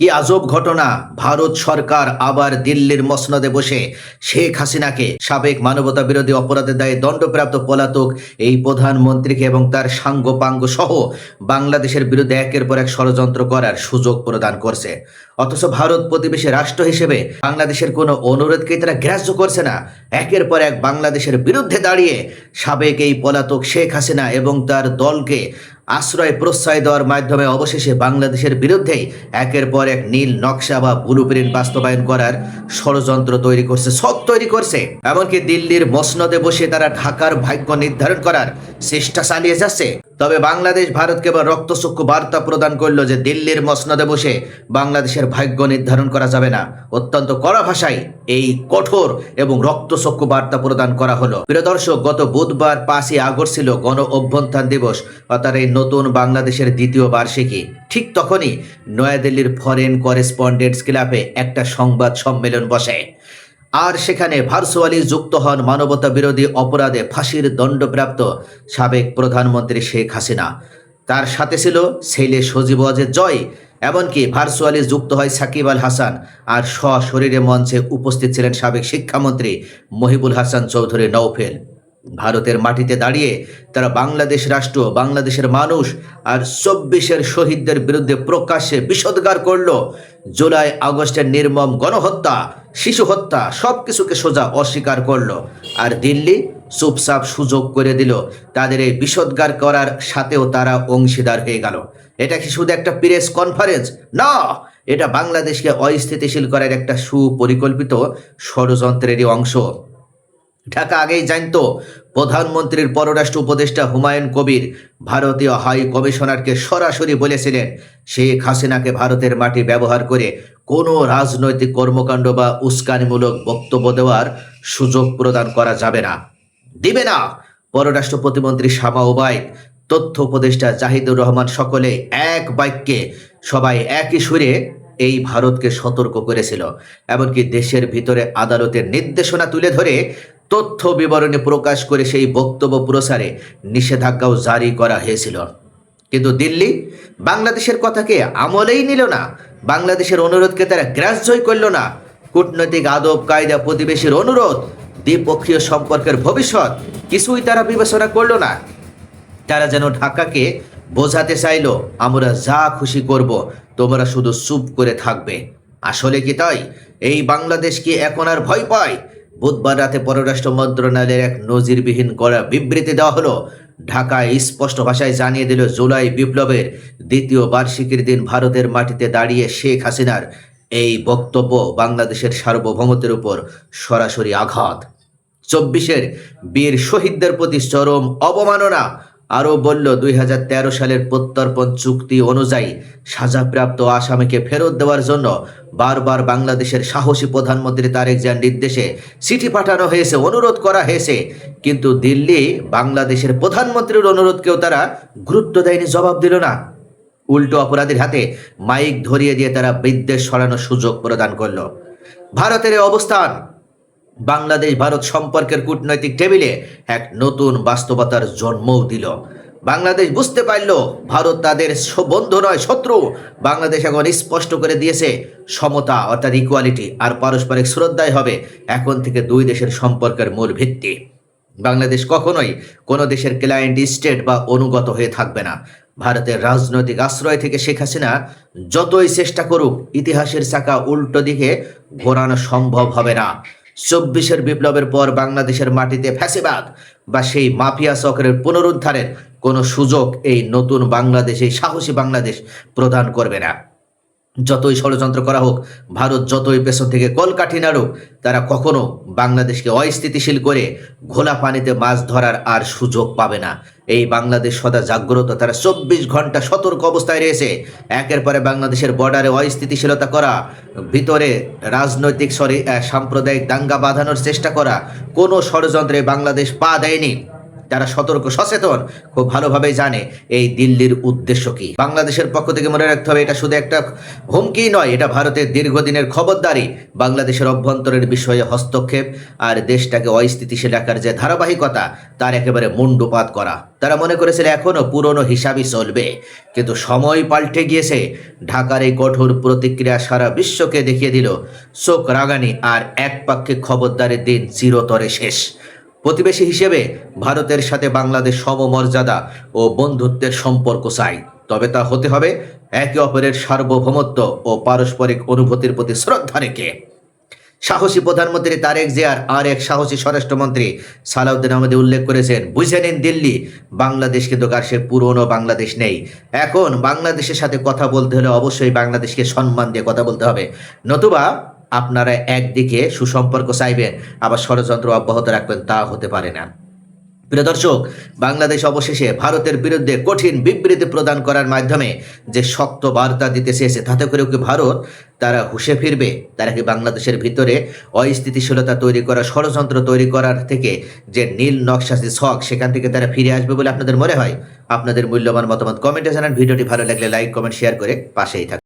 কি আজব ঘটনা! ভারত সরকার আবার দিল্লির মসনদে বসে শেখ হাসিনাকে সাবেক মানবতা বিরোধী অপরাধের দায়ে দণ্ডপ্রাপ্ত পলাতক এই প্রধানমন্ত্রীকে এবং তার সাঙ্গপাঙ্গ সহ বাংলাদেশের বিরুদ্ধে একের পর এক ষড়যন্ত্র করার সুযোগ প্রদান করছে। অথচ ভারত প্রতিবেশী রাষ্ট্র হিসেবে বাংলাদেশের কোনো অনুরোধকেই তারা গ্রাহ্য করছে না। একের পর এক বাংলাদেশের বিরুদ্ধে দাঁড়িয়ে সাবেক এই পলাতক শেখ হাসিনা এবং তার দলকে আশ্রয় প্রশ্রয় দেওয়ার মাধ্যমে অবশেষে বাংলাদেশের বিরুদ্ধেই একের পর এক নীল নকশা বা ব্লুপ্রিন্ট বাস্তবায়ন করার ষড়যন্ত্র তৈরি করছে, সব তৈরি করছে। এমনকি দিল্লির মসনদে বসে তারা ঢাকার ভাগ্য নির্ধারণ করার চেষ্টা চালিয়ে যাচ্ছে। তবে বাংলাদেশ ভারতকে এবার রক্তচক্ষু বার্তা প্রদান করলো যে দিল্লির মসনদে বসে বাংলাদেশের ভাগ্য নির্ধারণ করা যাবে না। অত্যন্ত কড়া ভাষায় এই কঠোর এবং রক্তচক্ষু বার্তা প্রদান করা হলো। প্রিয় দর্শক, গত বুধবার 5ই আগস্ট ছিল গণ অভ্যুত্থান দিবস, অর্থাৎ এই নতুন বাংলাদেশের দ্বিতীয় বার্ষিকী। ঠিক তখনই নয়াদিল্লির ফরেন করেসপন্ডেন্টস ক্লাবে একটা সংবাদ সম্মেলন বসে, আর সেখানে ভার্চুয়ালি যুক্ত হন মানবতা বিরোধী অপরাধে ফাঁসির দণ্ডপ্রাপ্ত সাবেক প্রধানমন্ত্রী শেখ হাসিনা। তার সাথে ছিল ছেলে সজীব ওয়াজেদ জয়। এমনকি ভার্চুয়ালি যুক্ত হয় সাকিব আল হাসান, আর সশরীরে মঞ্চে উপস্থিত ছিলেন সাবেক শিক্ষামন্ত্রী মহিবুল হাসান চৌধুরী নওফেল। ভারতের মাটিতে দাঁড়িয়ে তারা বাংলাদেশ রাষ্ট্র, বাংলাদেশের মানুষ আর 24-এর শহীদদের বিরুদ্ধে প্রকাশ্যে বিষোদ্গার করলো। জুলাই আগস্টের নির্মম গণহত্যা, শিশু হত্যা সবকিছুকে সোজা অস্বীকার করলো। আর দিল্লি চুপচাপ সুযোগ করে দিল। তাদের এই বিষোদ্গার করার সাথেও তারা অংশীদার হয়ে গেল। এটা কি শুধু একটা প্রেস কনফারেন্স? না, এটা বাংলাদেশকে অস্থিতিশীল করার একটা সুপরিকল্পিত ষড়যন্ত্রেরই অংশ। ঢাকা আগেই জানতো। প্রধানমন্ত্রীর পররাষ্ট্র উপদেষ্টা হুমায়ুন কবির ভারতীয় হাই কমিশনারকে সরাসরি বলেছিলেন শেখ হাসিনাকে ভারতের মাটি ব্যবহার করে কোনো রাজনৈতিক কর্মকাণ্ড বা উস্কানিমূলক বক্তব্য দেওয়ার সুযোগ প্রদান করা যাবে না, দিবে না। পররাষ্ট্র প্রতিমন্ত্রী শামা ওবায়দ, তথ্য উপদেষ্টা জাহিদুর রহমান সকলে এক বাক্যে, সবাই একই সুরে এই ভারতকে সতর্ক করেছিল। এমনকি দেশের ভিতরে আদালতের নির্দেশনা তুলে ধরে তথ্য বিবরণী প্রকাশ করে সেই বক্তব্য প্রচারে নিষেধাজ্ঞাও জারি করা হয়েছিল। কিন্তু দিল্লি বাংলাদেশের কথাকে আমলেই নিল না। বাংলাদেশের অনুরোধকে তারা গ্রাহ্যই করল না। কূটনৈতিক আদব কায়দা, প্রতিবেশীর অনুরোধ, দ্বিপক্ষীয় সম্পর্কের ভবিষ্যৎ কিছুই তারা বিবেচনা করলো না। তারা যেন ঢাকাকে বোঝাতে চাইল, আমরা যা খুশি করব, তোমরা শুধু চুপ করে থাকবে। আসলে কি তাই? এই বাংলাদেশ কি এখন আর ভয় পায়? বুধবার রাতে পররাষ্ট্র মন্ত্রণালয়ের এক নজিরবিহীন করা বিবৃতি দেওয়া হলো। ঢাকায় স্পষ্ট ভাষায় জানিয়ে দিল, জুলাই বিপ্লবের দ্বিতীয় বার্ষিকীর দিন ভারতের মাটিতে দাঁড়িয়ে শেখ হাসিনার এই বক্তব্য বাংলাদেশের সার্বভৌমত্বের উপর সরাসরি আঘাত। 24-এর বীর শহীদদের প্রতি চরম অবমাননা। আরও বলল, 2013 সালের প্রত্যর্পণ চুক্তি অনুযায়ী সাজাপ্রাপ্ত আসামিকে ফেরত দেওয়ার জন্য বারবার বাংলাদেশের সাহসী প্রধানমন্ত্রী তারেক জিয়ার নির্দেশে চিঠি পাঠানো হয়েছে, অনুরোধ করা হয়েছে। কিন্তু দিল্লি বাংলাদেশের প্রধানমন্ত্রীর অনুরোধকেও তারা গুরুত্ব দেয়নি, জবাব দিল না। উল্টো অপরাধীর হাতে মাইক ধরিয়ে দিয়ে তারা বিদ্বেষ ছড়ানোর সুযোগ প্রদান করলো। ভারতের এই অবস্থান বাংলাদেশ ভারত সম্পর্কের কূটনৈতিক টেবিলে এক নতুন বাস্তবতার জন্মও দিল। বাংলাদেশ বুঝতে পারল ভারত তাদের বন্ধু নয়, শত্রু। বাংলাদেশ এখন স্পষ্ট করে দিয়েছে, সমতা অর্থাৎ ইকুয়ালিটি আর পারস্পরিক শ্রদ্ধাই হবে এখন থেকে দুই দেশের সম্পর্কের মূল ভিত্তি। বাংলাদেশ কখনোই কোনো দেশের ক্লায়েন্ট স্টেট বা অনুগত হয়ে থাকবে না। ভারতের রাজনৈতিক আশ্রয় থেকে শেখ হাসিনা যতই চেষ্টা করুক, ইতিহাসের চাকা উল্টো দিকে ঘোরানো সম্ভব হবে না। 24-এর বিপ্লবের পর বাংলাদেশের মাটিতে ফ্যাসিবাদ বা সেই মাফিয়া চক্রের পুনরুদ্ধারের কোনো সুযোগ এই নতুন বাংলাদেশ, এই সাহসী বাংলাদেশ প্রদান করবে না। যতই ষড়যন্ত্র করা হোক, ভারত যতই পেছন থেকে কলকাঠি নাড়ুক, তারা কখনো বাংলাদেশকে অস্থিতিশীল করে ঘোলা পানিতে মাছ ধরার আর সুযোগ পাবে না। এই বাংলাদেশ সদা জাগ্রত, তারা 24 ঘন্টা সতর্ক অবস্থায় রয়েছে। একের পরে বাংলাদেশের বর্ডারে অস্থিতিশীলতা করা, ভিতরে রাজনৈতিক সাম্প্রদায়িক দাঙ্গা বাঁধানোর চেষ্টা করা, কোনো ষড়যন্ত্রে বাংলাদেশ পা দেয়নি। যারা সতর্ক সচেতন খুব ভালোভাবে জানে এই দিল্লির উদ্দেশ্য কি। বাংলাদেশের পক্ষ থেকে মনে রাখতে হবে, এটা শুধু একটা হুমকি নয়, এটা ভারতের দীর্ঘদিনের খবরদারি, বাংলাদেশের অভ্যন্তরের বিষয়ে হস্তক্ষেপ আর দেশটাকে অস্থিতিশীল রাখার যে ধারাবাহিকতা তার একেবারে মুন্ডুপাত করা। তারা মনে করেছিল এখনো পুরনো হিসাবই চলবে, কিন্তু সময় পাল্টে গিয়েছে। ঢাকার এই কঠোর প্রতিক্রিয়া সারা বিশ্বকে দেখিয়ে দিল চোখ রাগানি আর একপাক্ষিক খবরদারির দিন চিরতরে শেষ। প্রতিবেশী হিসেবে ভারতের সাথে বাংলাদেশ সমমর্যাদা ও বন্ধুত্বের সম্পর্ক চাই, তবে তা হতে হবে একে অপরের সার্বভৌমত্ব ও পারস্পরিক অনুভূতির প্রতি শ্রদ্ধা রেখে। সাহসী প্রধানমন্ত্রী তারেক জিয়ার আর এক সাহসী স্বরাষ্ট্রমন্ত্রী সালাউদ্দিন আহমেদ উল্লেখ করেছেন, বুঝে নিন দিল্লি, বাংলাদেশ কিন্তু আর সে পুরনো বাংলাদেশ নেই। এখন বাংলাদেশের সাথে কথা বলতে হলে অবশ্যই বাংলাদেশকে সম্মান দিয়ে কথা বলতে হবে, নতুবা আপনারা একদিকে সুসম্পর্ক চাইবেন আবার ষড়যন্ত্র অব্যাহত রাখবেন, তা হতে পারে না। প্রিয় দর্শক, বাংলাদেশ অবশেষে ভারতের বিরুদ্ধে কঠিন বিবৃতি প্রদান করার মাধ্যমে যে শক্ত বার্তা দিতে চেয়েছে, তাতে করেও কি ভারত তারা হুঁশে ফিরবে? তারা কি বাংলাদেশের ভিতরে অস্থিতিশীলতা তৈরি করা, ষড়যন্ত্র তৈরি করার থেকে যে নীল নকশা যে ছক, সেখান থেকে তারা ফিরে আসবে বলে আপনাদের মনে হয়? আপনাদের মূল্যবান মতামত কমেন্টে জানান। ভিডিওটি ভালো লাগলে লাইক কমেন্ট শেয়ার করে পাশেই থাকুন।